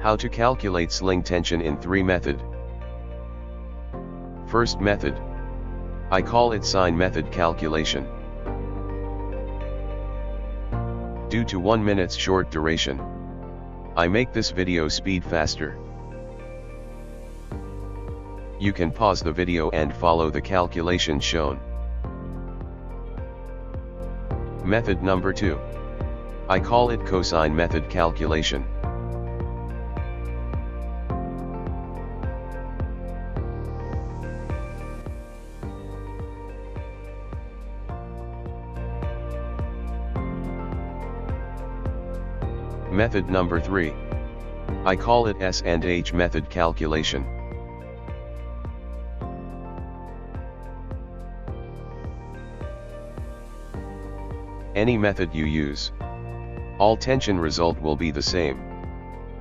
How to calculate sling tension in 3 method. First method. I call it sine method calculation. Due to 1 minute's short duration, I make this video speed faster. You can pause the video and follow the calculation shown. Method number 2. I call it cosine method calculation. Method number 3. I call it S&H method calculation. Any method you use, all tension result will be the same.